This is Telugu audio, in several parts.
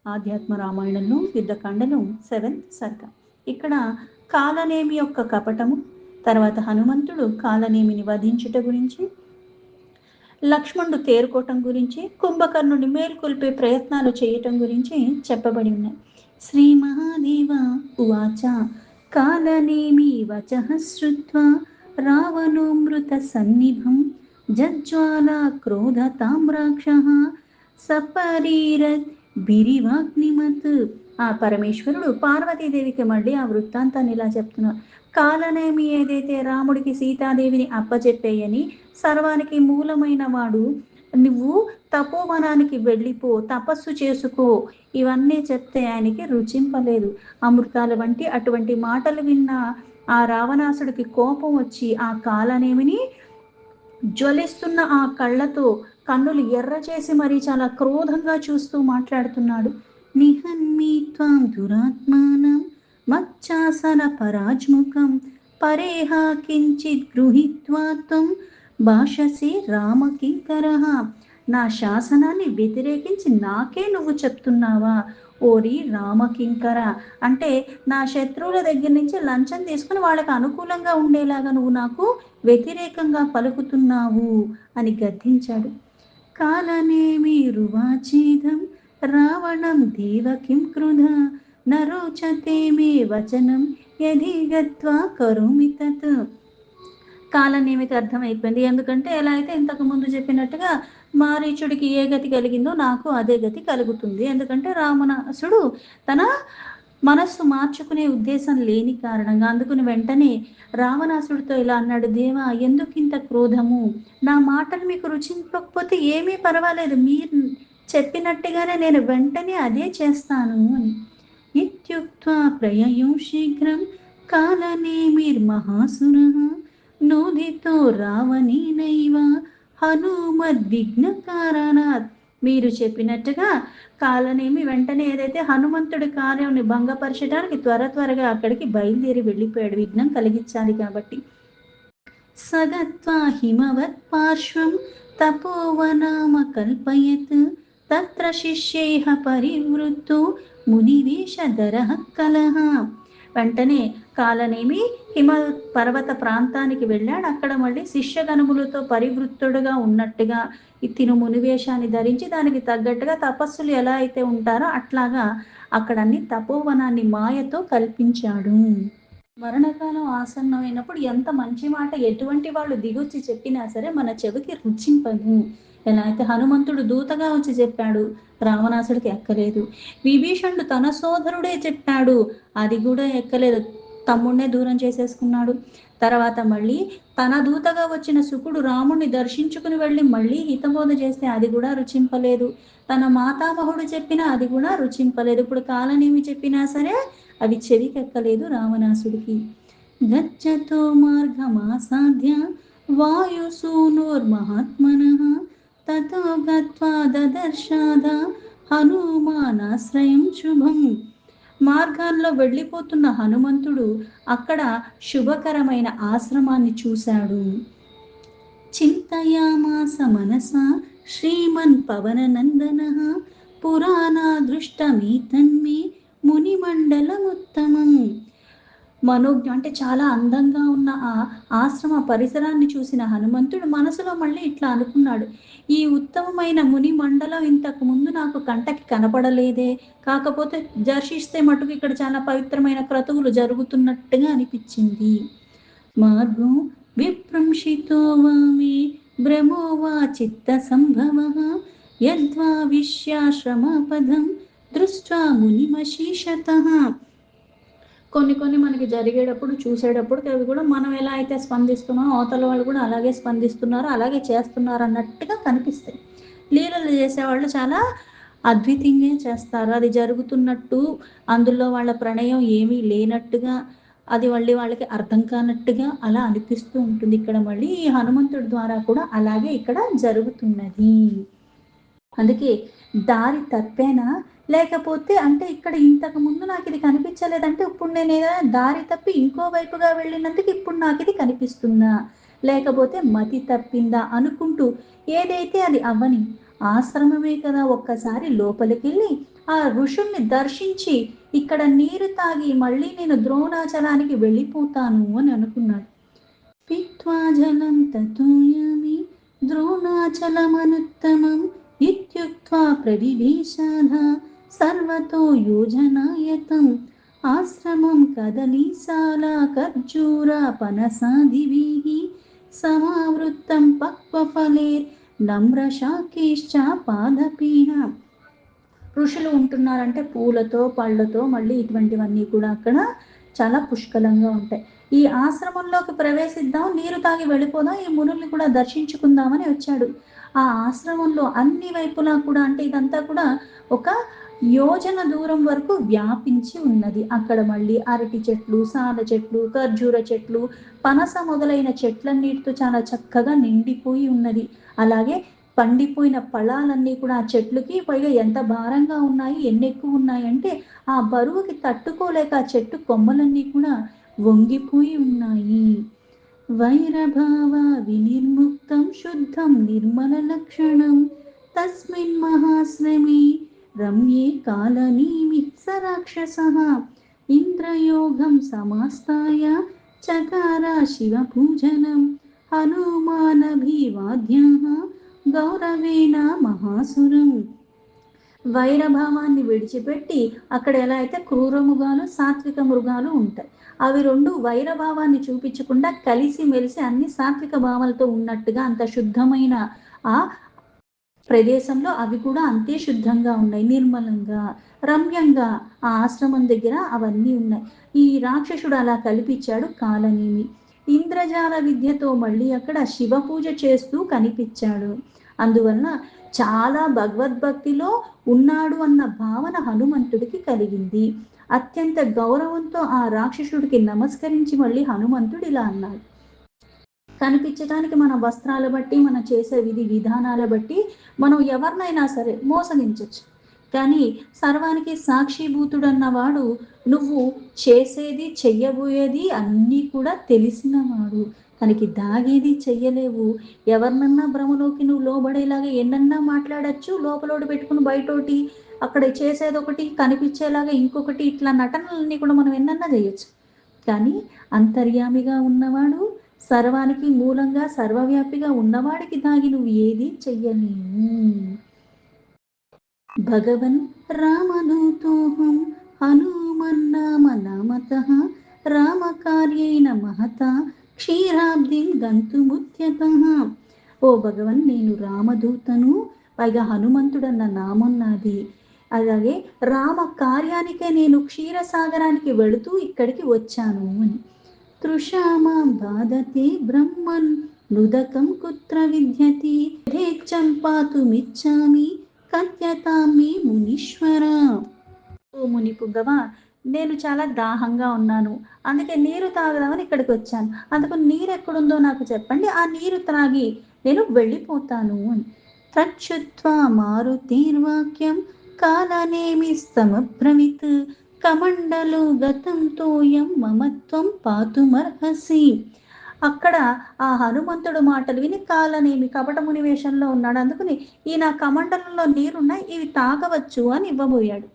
ఆధ్యాత్మ రామాయణంలో యుద్ధకాండలో 7th సర్గ. ఇక్కడ కాలనేమి యొక్క కపటము, తర్వాత హనుమంతుడు కాలనేమిని వధించుట గురించి, లక్ష్మణుడు తేరుకోవటం గురించి, కుంభకర్ణుని మేల్కొల్పే ప్రయత్నాలు చేయటం గురించి చెప్పబడి ఉన్నాయి. శ్రీ మహాదేవ ఉవాచ కాలనేమి వచః శ్రుత్వా రావణో మృత సన్నిభం జజ్వాలా క్రోధ తామ్రాక్షః సపరీరత్ బిరివాగ్నిమత్. ఆ పరమేశ్వరుడు పార్వతీదేవికి మళ్ళీ ఆ వృత్తాంతాన్ని ఇలా చెప్తున్నారు. కాలనేమి ఏదైతే రాముడికి సీతాదేవిని అప్పచెప్పేయని, సర్వానికి మూలమైన వాడు, నువ్వు తపోవనానికి వెళ్ళిపో, తపస్సు చేసుకో, ఇవన్నీ చెప్తే ఆయనకి రుచింపలేదు. అమృతాల వంటి అటువంటి మాటలు విన్న ఆ రావణాసుడికి కోపం వచ్చి ఆ కాలనేమిని జ్వలిస్తున్న ఆ కళ్ళతో కన్నులు ఎర్ర చేసి మరీ చాలా క్రోధంగా చూస్తూ మాట్లాడుతున్నాడు. నిహన్మి త్వాం దురాత్మానం మచ్చాసన పరాజ్ముఖం పరేహ కించిత్ గృహీత్వా త్వం భాషసి రామకింకరః. నా శాసనాన్ని వ్యతిరేకించి నాకే నువ్వు చెప్తున్నావా? ఓరి రామకింకర, అంటే నా శత్రువుల దగ్గర నుంచి లంచం తీసుకుని వాళ్ళకి అనుకూలంగా ఉండేలాగా నువ్వు నాకు వ్యతిరేకంగా పలుకుతున్నావు అని గద్దించాడు. కాలనేమి రువాచేదం రావణం దేవకిం క్రుధ నరోచతే మే వచనం యది గత్వా కరోమి తత్. కాలనేమికి అర్థమైపోయింది. ఎందుకంటే ఎలా అయితే ఇంతకు ముందు చెప్పినట్టుగా మారీచుడికి ఏ గతి కలిగిందో నాకు అదే గతి కలుగుతుంది. ఎందుకంటే రావణాసుడు తన మనస్సు మార్చుకునే ఉద్దేశం లేని కారణంగా, అందుకుని వెంటనే రావణాసుడితో ఇలా అన్నాడు. దేవా, ఎందుకు ఇంత క్రోధము? నా మాటలు మీకు రుచించకపోతే ఏమీ పర్వాలేదు, మీరు చెప్పినట్టుగానే నేను వెంటనే అదే చేస్తాను అని. ఇత్యుక్త్వా ప్రయయౌ శీఘ్రం కాలనేమిర్మహాసురః నోదితో రావణేనైవ హనుమద్విఘ్న కారణాత్. మీరు చెప్పినట్టుగా కాలనేమి వెంటనే ఏదైతే హనుమంతుడి కార్యాన్ని భంగపరచడానికి త్వరగా అక్కడికి బయలుదేరి వెళ్ళిపోయాడు, విఘ్నం కలిగించాలి కాబట్టి. సగత్వా హిమవత్ పార్శ్వం తపోవనామ కల్పయత్ తత్ర శిష్యైః పరివృత్తో మునివేషధరః కలహ. వెంటనే కాలనేమి హిమ పర్వత ప్రాంతానికి వెళ్ళాడు. అక్కడ మళ్ళీ శిష్యగణములతో పరివృత్తుడుగా ఉన్నట్టుగా తిను మునివేషాన్ని ధరించి దానికి తగ్గట్టుగా తపస్సులు ఎలా అయితే ఉంటారో అట్లాగా అక్కడ అన్ని తపోవనాన్ని మాయతో కల్పించాడు. మరణకాలం ఆసన్నమైనప్పుడు ఎంత మంచి మాట ఎటువంటి వాళ్ళు దిగొచ్చి చెప్పినా సరే మన చెవికి రుచింపదు. ఎలా అయితే హనుమంతుడు దూతగా వచ్చి చెప్పాడు, రావణాసుడికి ఎక్కలేదు. విభీషణుడు తన సోదరుడే చెప్పాడు, అది కూడా ఎక్కలేదు, తమ్ముడినే దూరం చేసేసుకున్నాడు. తర్వాత మళ్ళీ తన దూతగా వచ్చిన శుకుడు రాముడిని దర్శించుకుని వెళ్ళి మళ్ళీ హితబోధ చేస్తే అది కూడా రుచింపలేదు. తన మాతామహుడు చెప్పినా అది కూడా రుచింపలేదు. ఇప్పుడు కాలనేమి చెప్పినా సరే అవి చెవికెక్కలేదు రావణాసుడికి. గచ్చతో మార్గమాసాధ్య వాయుసూనోర్మహాత్మనః తతో గత్వా దదర్శాద హనుమానాశ్రయం శుభం. మార్గాల్లో వెళ్ళిపోతున్న హనుమంతుడు అక్కడ శుభకరమైన ఆశ్రమాన్ని చూశాడు. చింతయామాస మనసా శ్రీమన్ పవననందనః పురాణాదృష్టమేతన్మే మునిమండలముత్తమం. మనోజ్ఞ అంటే చాలా అందంగా ఉన్న ఆ ఆశ్రమ పరిసరాన్ని చూసిన హనుమంతుడు మనసులో మళ్ళీ ఇట్లా అనుకున్నాడు, ఈ ఉత్తమమైన ముని మండలం ఇంతకు ముందు నాకు కంటకి కనపడలేదే, కాకపోతే దర్శిస్తే మటుకు ఇక్కడ చాలా పవిత్రమైన క్రతువులు జరుగుతున్నట్టుగా అనిపించింది. మార్గో విప్రంశితో వామే భ్రమో వా చిత్త సంభవః యద్వా విశ్యాశ్రమపదం దృష్ట్వా మునిమశీషతః. కొన్ని మనకి జరిగేటప్పుడు చూసేటప్పుడు అవి కూడా మనం ఎలా అయితే స్పందిస్తున్నామో అవతల వాళ్ళు కూడా అలాగే స్పందిస్తున్నారు, అలాగే చేస్తున్నారు అన్నట్టుగా కనిపిస్తాయి. లీలలు చేసేవాళ్ళు చాలా అద్వితీయంగా చేస్తారు, అది జరుగుతున్నట్టు, అందులో వాళ్ళ ప్రణయం ఏమీ లేనట్టుగా, అది మళ్ళీ వాళ్ళకి అర్థం కానట్టుగా అలా అనిపిస్తూ ఉంటుంది. ఇక్కడ మళ్ళీ ఈ హనుమంతుడి ద్వారా కూడా అలాగే ఇక్కడ జరుగుతున్నది. అందుకే దారి తప్పేనా, లేకపోతే అంటే ఇక్కడ ఇంతకు ముందు నాకు ఇది కనిపించలేదంటే ఇప్పుడు నేను ఏదైనా దారి తప్పి ఇంకో వైపుగా వెళ్ళినందుకు ఇప్పుడు నాకు ఇది కనిపిస్తుందా, లేకపోతే మతి తప్పిందా అనుకుంటూ ఏదైతే అది అవ్వని, ఆశ్రమమే కదా, ఒక్కసారి లోపలికెళ్ళి ఆ ఋషుల్ని దర్శించి ఇక్కడ నీరు తాగి మళ్ళీ నేను ద్రోణాచలానికి వెళ్ళిపోతాను అని అనుకున్నాడు. పీత్వా జలం తతోయామి ద్రోణాచలమనుత్తమం ఇత్యుక్త్వా ప్రవివేశాధ సర్వతో యోజనాయతం ఆశ్రమం కదలీశాలా ఖర్జూర పనసాదిభిః సమావృత్తం పక్వఫలేర్ నమ్రశాఖైశ్చ పాదపీన. ఋషులు ఉంటున్నారంటే పూలతో పళ్ళతో మళ్ళీ ఇటువంటివన్నీ కూడా అక్కడ చాలా పుష్కలంగా ఉంటాయి. ఈ ఆశ్రమంలోకి ప్రవేశిద్దాం, నీరు తాగి వెళ్ళిపోదాం, ఈ మునుల్ని కూడా దర్శించుకుందామని వచ్చాడు. ఆ ఆశ్రమంలో అన్ని వైపులా కూడా, అంటే ఇదంతా కూడా ఒక యోజన దూరం వరకు వ్యాపించి ఉన్నది. అక్కడ మళ్ళీ అరటి చెట్లు, సాల చెట్లు, ఖర్జూర చెట్లు, పనస మొదలైన చెట్లన్నిటితో చాలా చక్కగా నిండిపోయి ఉన్నది. అలాగే పండిపోయిన ఫలాలన్నీ కూడా ఆ చెట్లుకి పైగా ఎంత భారంగా ఉన్నాయి, ఎన్ని ఎక్కువ ఉన్నాయి అంటే ఆ బరువుకి తట్టుకోలేక ఆ చెట్టు కొమ్మలన్నీ కూడా వంగిపోయి ఉన్నాయి. వైరభావ వినిర్ముక్తం శుద్ధం నిర్మల లక్షణం తస్మిన్ మహాశ్రమే రమ్యే కాలనీమి స రాక్షసః ఇంద్రయోగం సమాస్తాయ చకార శివ పూజనం హనుమానభివాద్యః గౌరవేణ మహాసురం. వైరభావాన్ని విడిచిపెట్టి అక్కడ ఎలా అయితే క్రూర మృగాలు, సాత్విక మృగాలు ఉంటాయి, అవి రెండు వైరభావాన్ని చూపించకుండా కలిసి మెలిసి అన్ని సాత్విక భావాలతో ఉన్నట్టుగా అంత శుద్ధమైన ఆ ప్రదేశంలో అవి కూడా అంతే శుద్ధంగా ఉన్నాయి, నిర్మలంగా రమ్యంగా ఆ ఆశ్రమం దగ్గర అవన్నీ ఉన్నాయి. ఈ రాక్షసుడు అలా కల్పించాడు కాలనేమి. ఇంద్రజాల విద్యతో మళ్ళీ అక్కడ శివ పూజ చేస్తూ కనిపించాడు. అందువల్ల చాలా భగవద్భక్తిలో ఉన్నాడు అన్న భావన హనుమంతుడికి కలిగింది. అత్యంత గౌరవంతో ఆ రాక్షసుడికి నమస్కరించి మళ్ళీ హనుమంతుడు ఇలా అన్నాడు. కనిపించడానికి మన వస్త్రాల బట్టి, మనం చేసే విధి విధానాల బట్టి మనం ఎవరినైనా సరే మోసగించవచ్చు, కానీ సర్వానికి సాక్షిభూతుడన్నవాడు నువ్వు చేసేది చెయ్యబోయేది అన్నీ కూడా తెలిసినవాడు, తనకి దాగేది చెయ్యలేవు. ఎవరినన్నా భ్రమలోకి నువ్వు లోబడేలాగా ఎన్నన్నా మాట్లాడచ్చు, లోపలోటి పెట్టుకుని బయటోటి అక్కడ చేసేది ఒకటి కనిపించేలాగా ఇంకొకటి, ఇట్లా నటనలన్నీ కూడా మనం ఎన్నన్నా చేయొచ్చు, కానీ అంతర్యామిగా ఉన్నవాడు, సర్వానికి మూలంగా సర్వవ్యాపిగా ఉన్నవాడికి దాగి నువ్వు ఏది చెయ్యలేవు. భగవన్ రామదూతోహం హనుమన్నామ నామతః రామకార్యేణ మహత క్షీరాబ్దిం గంతుముద్యతః. ఓ భగవన్, నేను రామదూతను, పైగా హనుమంతుడన్న నామం నాది. అలాగే రామ కార్యానికే నేను క్షీరసాగరానికి వెళుతూ ఇక్కడికి వచ్చాను అని. తృషామాం బాధతే బ్రహ్మన్ నుదకం కుత్ర విద్యతి ధేచ్చం పాతుమిచ్చామి కథ్యతామి మునీశ్వర. ఓ ముని పుంగవా, నేను చాలా దాహంగా ఉన్నాను, అందుకే నీరు తాగదామని ఇక్కడికి వచ్చాను. అందుకు నీరు ఎక్కడుందో నాకు చెప్పండి, ఆ నీరు త్రాగి నేను వెళ్ళిపోతాను అని. తచ్చుత్వా మారుతీర్వాక్యం కాలనేమి సమబ్రమిత్ కమండలు గతం తోయం మమత్వం పాతుమర్హసి. అక్కడ ఆ హనుమంతుడు మాటలు విని కాలనేమి కపటముని వేషంలో ఉన్నాడు, అందుకని ఈ నా కమండలంలో నీరున్నాయి, ఇవి తాగవచ్చు అని ఇవ్వబోయాడు.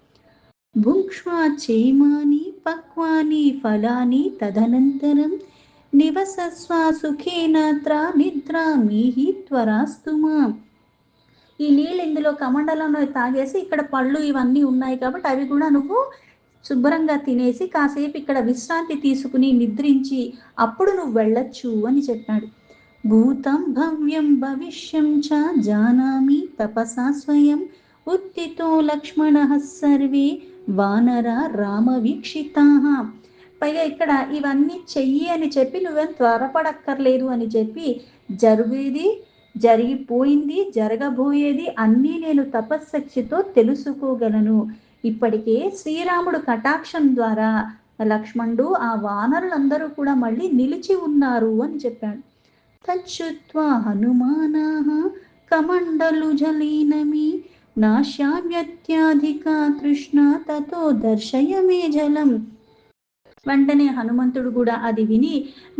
భుక్ష్వా చేమాని పక్వాని ఫలాని తదనంతరం నివసస్వ సుఖేనాత్ర నిద్రామిహి త్వరాస్తుమా. ఈ నీళ్ళు ఇందులో కమండలంలో తాగేసి ఇక్కడ పళ్ళు ఇవన్నీ ఉన్నాయి కాబట్టి అవి కూడా నువ్వు శుభ్రంగా తినేసి కాసేపు ఇక్కడ విశ్రాంతి తీసుకుని నిద్రించి అప్పుడు నువ్వు వెళ్ళొచ్చు అని చెప్పాడు. భూతం భవ్యం భవిష్యం చ జానామి తపసా స్వయం ఉత్తితో లక్ష్మణ సర్వే వానర రామ వీక్షితా. పైగా ఇక్కడ ఇవన్నీ చెయ్యి అని చెప్పి నువ్వేం త్వరపడక్కర్లేదు అని చెప్పి జరిగేది జరిగిపోయింది జరగబోయేది అన్నీ నేను తపశ్శక్తితో తెలుసుకోగలను. ఇప్పటికే శ్రీరాముడు కటాక్షం ద్వారా లక్ష్మణుడు ఆ వానరులందరూ కూడా మళ్ళీ నిలిచి ఉన్నారు అని చెప్పాడు. తచ్చుత్వా హనుమానాః కమండలు జలీనమి నాశ్యామ్యత్యాధిక తృష్ణ తతో దర్శయ మే జలం. వెంటనే హనుమంతుడు కూడా అది విని,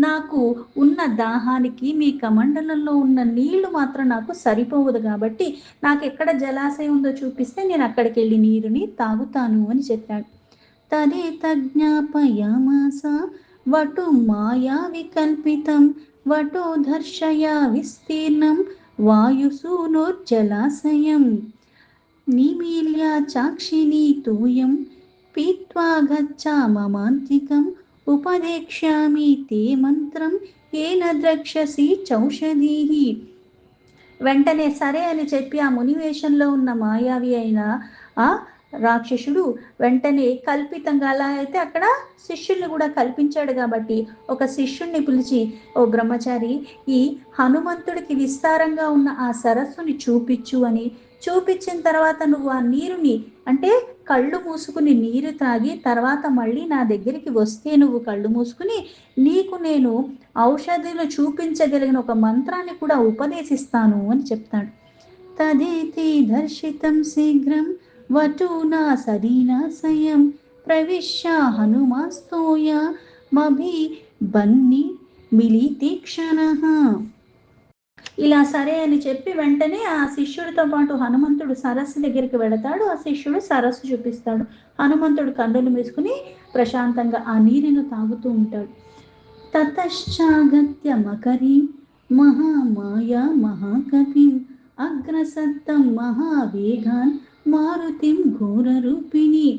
నాకు ఉన్న దాహానికి మీ కమండలంలో ఉన్న నీళ్లు మాత్రం నాకు సరిపోవదు కాబట్టి నాకెక్కడ జలాశయం ఉందో చూపిస్తే నేను అక్కడికి వెళ్ళి నీరుని తాగుతాను అని చెప్పాడు. తదేతజ్ఞాపయామాస వటు మాయా వికల్పితం వటో దర్శయా విస్తీర్ణం వాయుసూనోర్జలాశయం నిమీల్య చాక్షిణీ తూయం పీత్వా గచ్ఛామమాంతికం ఉపదేక్ష్యామి తే మంత్రం ఏన ద్రక్ష్యసి చౌషధీః. వెంటనే సరే అని చెప్పి ఆ మునివేషంలో ఉన్న మాయావి అయిన ఆ రాక్షసుడు వెంటనే కల్పితంగా, అలా అయితే అక్కడ శిష్యుల్ని కూడా కల్పించాడు కాబట్టి ఒక శిష్యుణ్ణి పిలిచి, ఓ బ్రహ్మచారి, ఈ హనుమంతుడికి విస్తారంగా ఉన్న ఆ సరస్సుని చూపించు అని, చూపించిన తర్వాత నువ్వు ఆ నీరుని అంటే కళ్ళు మూసుకుని నీరు తాగి తర్వాత మళ్ళీ నా దగ్గరికి వస్తే నువ్వు కళ్ళు మూసుకుని నీకు నేను ఔషధులు చూపించగలిగిన ఒక మంత్రాన్ని కూడా ఉపదేశిస్తాను అని చెప్తాడు. తదేతి దర్శితం శీఘ్రం వటూనా సరీనాశయం ప్రవిశ్య హనుమాస్తోయ మభి బన్ని మిలితీక్షణః. ఇలా సరే అని చెప్పి వెంటనే ఆ శిష్యుడితో పాటు హనుమంతుడు సరస్సు దగ్గరికి వెళతాడు. ఆ శిష్యుడు సరస్సు చూపిస్తాడు. హనుమంతుడు కన్నులు మూసుకుని ప్రశాంతంగా ఆ నీరును తాగుతూ ఉంటాడు. తతశ్చాగత్య మకరీం మహామాయా మహాకపిం అగ్రసత్తం మహావేగాన్ మారుతిం ఘోరరూపిణి.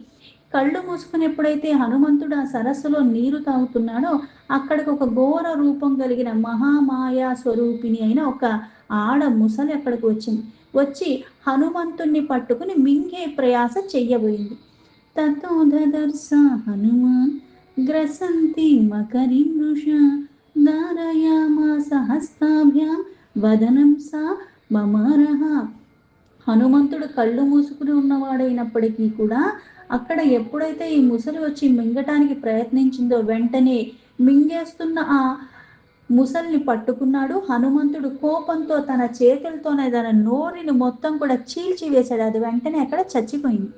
కళ్ళు మూసుకుని ఎప్పుడైతే హనుమంతుడు ఆ సరస్సులో నీరు తాగుతున్నాడో అక్కడికి ఒక ఘోర రూపం కలిగిన మహామాయా స్వరూపిణి అయిన ఒక ఆడ ముసలి అక్కడికి వచ్చింది. వచ్చి హనుమంతుణ్ణి పట్టుకుని మింగే ప్రయాస చెయ్యబోయింది. తతో దదర్శ హనుమాన్ గ్రసంతి మకరీం వృషా ధారయామాస హస్తాభ్యాం వదనం సా మమారహ. హనుమంతుడు కళ్ళు మూసుకుని ఉన్నవాడైనప్పటికీ కూడా అక్కడ ఎప్పుడైతే ఈ ముసలి వచ్చి మింగటానికి ప్రయత్నించిందో వెంటనే మింగేస్తున్న ఆ ముసలిని పట్టుకున్నాడు. హనుమంతుడు కోపంతో తన చేతులతోనే తన నోరిని మొత్తం కూడా చీల్చివేశాడు. అది వెంటనే అక్కడ చచ్చిపోయింది.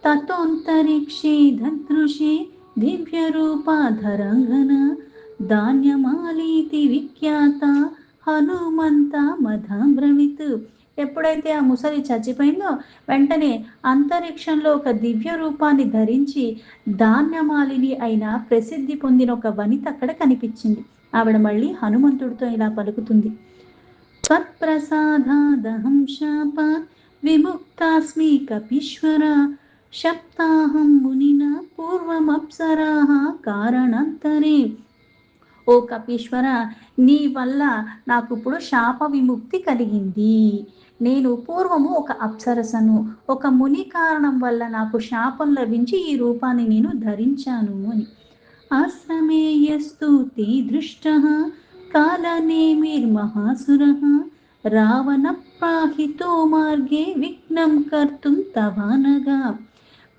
తతోంతరిక్షే దదృశే దివ్య రూపాధరంగన ధాన్యమాలీతి విఖ్యాత హనుమంత మధాబ్రవిత్. ఎప్పుడైతే ఆ ముసలి చచ్చిపోయిందో వెంటనే అంతరిక్షంలో ఒక దివ్య రూపాన్ని ధరించి ధాన్యమాలిని అయిన ప్రసిద్ధి పొందిన ఒక వనిత అక్కడ కనిపించింది. ఆవిడ మళ్ళీ హనుమంతుడితో ఇలా పలుకుతుంది. త్వత్ప్రసాదాదహం శాపాత్ విముక్తాస్మి కపీశ్వర శప్తాహం మునినా పూర్వమప్సరాః కారణాంతరే. ఓ కపీశ్వర, నీ వల్ల నాకు ఇప్పుడు శాప విముక్తి కలిగింది. నేను పూర్వము ఒక అప్సరసను, ఒక ముని కారణం వల్ల నాకు శాపం లభించి ఈ రూపాన్ని నేను ధరించాను అని. ఆశ్రమేయస్తు తే దృష్టః కాలనేమిర్మహాసురః రావణ ప్రాహితో మార్గే విఘ్నం కర్తుం తవానగా.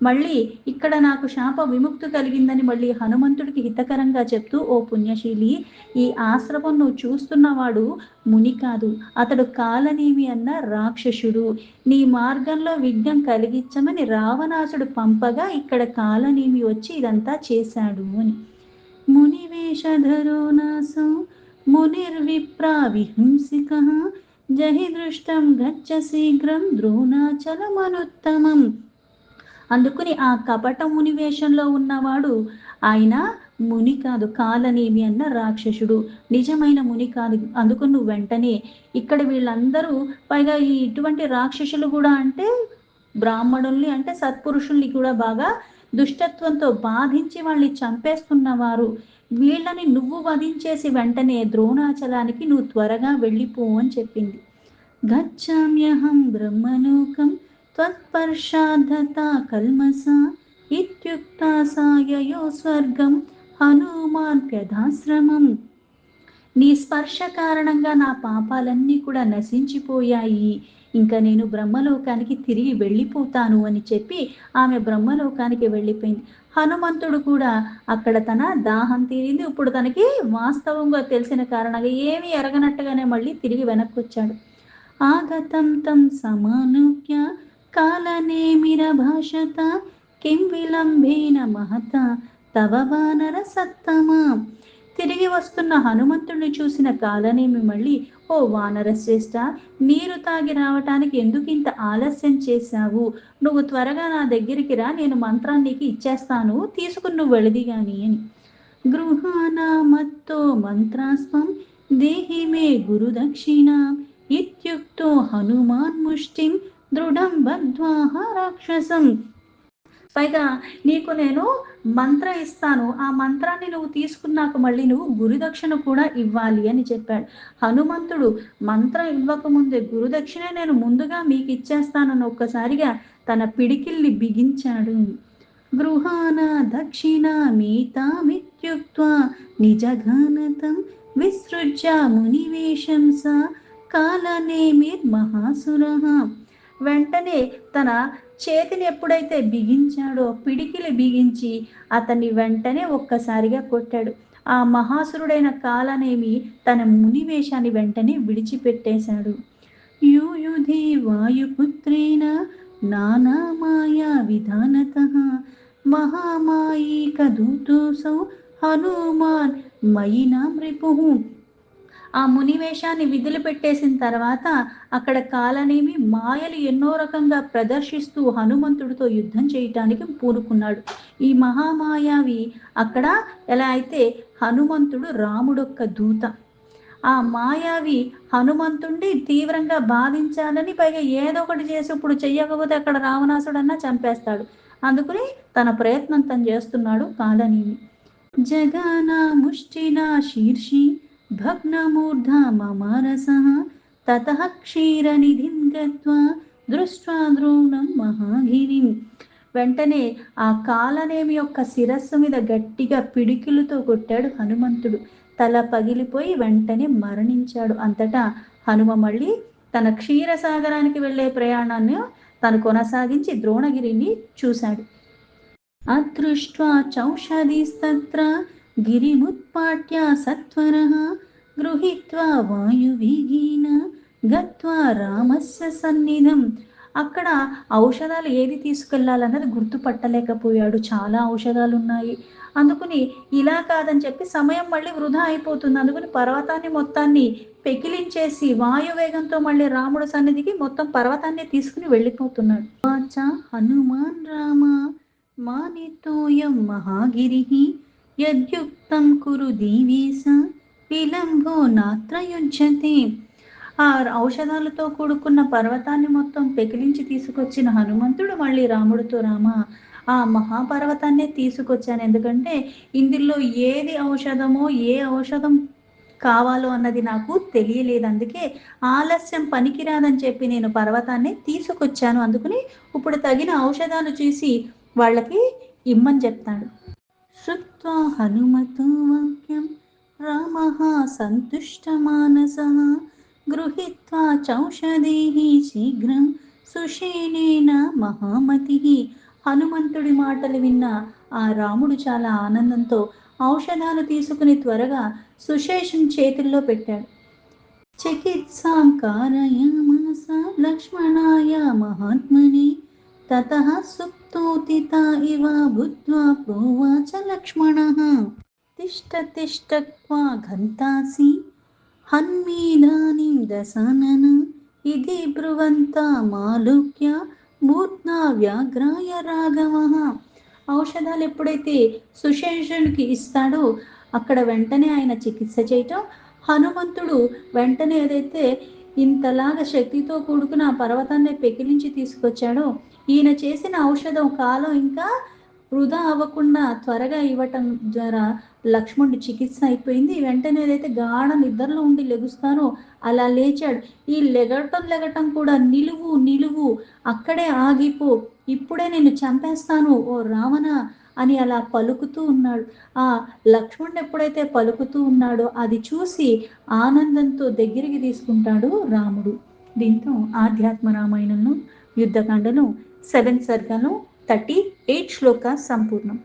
మళ్ళీ ఇక్కడ నాకు శాప విముక్తి కలిగిందని మళ్ళీ హనుమంతుడికి హితకరంగా చెప్తూ, ఓ పుణ్యశీలి, ఈ ఆశ్రమం నువ్వు చూస్తున్నవాడు ముని కాదు, అతడు కాలనేమి అన్న రాక్షసుడు. నీ మార్గంలో విఘ్నం కలిగించమని రావణాసుడు పంపగా ఇక్కడ కాలనేమి వచ్చి ఇదంతా చేశాడు అని. మునివేషధరో నాసో మునిర్విప్రా విహింసికః జహి దృష్టం గచ్చ శీఘ్రం ద్రోణాచలమనుత్తమం. అందుకుని ఆ కపట ముని వేషంలో ఉన్నవాడు ఆయన ముని కాదు, కాలనేమి అన్న రాక్షసుడు, నిజమైన ముని కాదు. అందుకు నువ్వు వెంటనే ఇక్కడ వీళ్ళందరూ పైగా ఇటువంటి రాక్షసులు కూడా అంటే బ్రాహ్మణుల్ని అంటే సత్పురుషుల్ని కూడా బాగా దుష్టత్వంతో బాధించి వాళ్ళని చంపేస్తున్నవారు, వీళ్ళని నువ్వు వధించేసి వెంటనే ద్రోణాచలానికి నువ్వు త్వరగా వెళ్ళిపో అని చెప్పింది. గచ్చామ్యహం బ్రహ్మలోకం త్వత్పర్షాద్ధతా కల్మసా ఇత్యుక్తా సాయయో స్వర్గం హనుమాన్ప్యధాశ్రమం. నీ స్పర్శ కారణంగా నా పాపాలన్నీ కూడా నశించిపోయాయి, ఇంకా నేను బ్రహ్మలోకానికి తిరిగి వెళ్ళిపోతాను అని చెప్పి ఆమె బ్రహ్మలోకానికి వెళ్ళిపోయింది. హనుమంతుడు కూడా అక్కడ తన దాహం తీరింది. ఇప్పుడు తనకి వాస్తవంగా తెలిసిన కారణంగా ఏమీ ఎరగనట్టుగానే మళ్ళీ తిరిగి వెనక్కి వచ్చాడు. ఆగతం తం సమానుజ్ఞ కాలనేమిరభాషత కిం విలంబేన మహత తవ వానర సత్తమా. తిరిగి వస్తున్న హనుమంతుడిని చూసిన కాలనేమి మళ్ళీ, ఓ వానర శ్రేష్ఠ, నీరు తాగి రావటానికి ఎందుకింత ఆలస్యం చేశావు? నువ్వు త్వరగా నా దగ్గరికి రా, నేను మంత్రాన్ని నీకు ఇచ్చేస్తాను, తీసుకుని నువ్వు వెళిది గాని అని. గృహాణమత్తో మంత్రాస్త్వం దేహి మే గురుదక్షిణ ఇత్యుక్తో హనుమాన్ ముష్టిం దృఢం బద్ధ్వాహ రాక్షసం. పైగా నీకు నేను మంత్రం ఇస్తాను, ఆ మంత్రాన్ని నువ్వు తీసుకున్నాక మళ్ళీ నువ్వు గురుదక్షిణ కూడా ఇవ్వాలి అని చెప్పాడు. హనుమంతుడు మంత్రం ఇవ్వకముందే గురుదక్షిణ నేను ముందుగా మీకు ఇచ్చేస్తానని ఒక్కసారిగా తన పిడికిల్ని బిగించాడు. గృహాన దక్షిణ మీతామిత్యుక్త్వా నిజఘానతం విసృజ్య మునివేషం స కాలనేమిర్మహాసురః. వెంటనే తన చేతిని ఎప్పుడైతే బిగించాడో పిడికిలి బిగించి అతన్ని వెంటనే ఒక్కసారిగా కొట్టాడు. ఆ మహాసురుడైన కాలనేమి తన మునివేషాన్ని వెంటనే విడిచిపెట్టేశాడు. యూయుధి వాయుపుత్రేణ నానామాయా విధానతః మహామాయీకదూతోऽసౌ హనుమాన్ మయినాం రిపుః. ఆ మునివేషాన్ని విధులు పెట్టేసిన తర్వాత అక్కడ కాలనేమి మాయలు ఎన్నో రకంగా ప్రదర్శిస్తూ హనుమంతుడితో యుద్ధం చేయటానికి పూనుకున్నాడు. ఈ మహామాయావి అక్కడ ఎలా అయితే హనుమంతుడు రాముడొక్క దూత, ఆ మాయావి హనుమంతుడిని తీవ్రంగా బాధించాలని, పైగా ఏదో ఒకటి చేసి ఇప్పుడు చెయ్యకపోతే అక్కడ రావణాసుడన్నా చంపేస్తాడు. అందుకని తన ప్రయత్నం తను చేస్తున్నాడు కాలనేమి. జగానా ముష్టినా శీర్షి భగ్నమూర్ధా మమారసః తతః క్షీరనిధిం గత్వా దృష్ట్వా ద్రోణం మహాగిరిం. వెంటనే ఆ కాలనేమి యొక్క శిరస్సు మీద గట్టిగా పిడికిలతో కొట్టాడు హనుమంతుడు. తల పగిలిపోయి వెంటనే మరణించాడు. అంతటా హనుమ మళ్ళీ తన క్షీరసాగరానికి వెళ్ళే ప్రయాణాన్ని తను కొనసాగించి ద్రోణగిరిని చూశాడు. అదృష్ట్వా చౌషధిస్తత్ర గిరిముత్పాట్య సత్వరః గృహీత్వా వాయువేగేన గత్వా రామస్య సన్నిధం. అక్కడ ఔషధాలు ఏది తీసుకెళ్లాలన్నది గుర్తుపట్టలేకపోయాడు. చాలా ఔషధాలు ఉన్నాయి. అందుకుని ఇలా కాదని చెప్పి సమయం మళ్ళీ వృధా అయిపోతుంది. అందుకని పర్వతాన్ని మొత్తాన్ని పెకిలించేసి వాయువేగంతో మళ్ళీ రాముడు సన్నిధికి మొత్తం పర్వతాన్ని తీసుకుని వెళ్ళిపోతున్నాడు. వాచ హనుమాన్ రామ మానితోయం మహాగిరిః యద్యుక్తం కురు దీవేశ విలంబో నాత్ర యుజ్యతే. ఆ ఔషధాలతో కూడుకున్న పర్వతాన్ని మొత్తం పెకిలించి తీసుకొచ్చిన హనుమంతుడు మళ్ళీ రాముడితో, రామ, ఆ మహాపర్వతాన్నే తీసుకొచ్చాను, ఎందుకంటే ఇందులో ఏది ఔషధమో ఏ ఔషధం కావాలో అన్నది నాకు తెలియలేదు, అందుకే ఆలస్యం పనికిరాదని చెప్పి నేను పర్వతాన్ని తీసుకొచ్చాను, అందుకని ఇప్పుడు తగిన ఔషధాలు చూసి వాళ్ళకి ఇమ్మని చెప్తాడు. శ్రుత్వా హనుమతో వాక్యం రామః సంతుష్టమానసః గృహీత్వా చౌషధేః శీఘ్రం సుషేణేన మహామతిః. హనుమంతుడి మాటలు విన్న ఆ రాముడు చాలా ఆనందంతో ఔషధాలు తీసుకుని త్వరగా సుశేషుని చేతుల్లో పెట్టాడు. చికిత్సాం కారయామాస లక్ష్మణాయ మహాత్మనే తతః సుప్తోతిత ఇవ బుద్ధ్వా ప్రోవాచ లక్ష్మణః. తిష్ట తిష్ట క్వా ఘంటాసి హన్మీదానీం దశానన ఇది బ్రువంతమాలోక్య మూర్ధ్నా వ్యాఘ్రాయ రాఘవః. ఔషధాలు ఎప్పుడైతే సుశేషునికి ఇస్తాడో అక్కడ వెంటనే ఆయన చికిత్స చేయటం, హనుమంతుడు వెంటనే ఏదైతే ఇంతలాగా శక్తితో కూడుకున్న ఆ పర్వతాన్ని పెకిలించి తీసుకొచ్చాడో, ఈయన చేసిన ఔషధం కాలం ఇంకా వృధా అవ్వకుండా త్వరగా ఇవ్వటం ద్వారా లక్ష్మణుడి చికిత్స అయిపోయింది. వెంటనే ఏదైతే గాఢ నిద్రలో ఉండి లెగుస్తారో అలా లేచాడు. ఈ లెగటం కూడా నిలువు నిలువు అక్కడే ఆగిపో, ఇప్పుడే నేను చంపేస్తాను ఓ రావణ అని అలా పలుకుతూ ఉన్నాడు. ఆ లక్ష్మణుడు ఎప్పుడైతే పలుకుతూ ఉన్నాడో అది చూసి ఆనందంతో దగ్గరికి తీసుకుంటాడు రాముడు. దీంతో ఆధ్యాత్మ రామాయణంలో యుద్ధకాండలో 7 సర్గలు 38 శ్లోక సంపూర్ణం.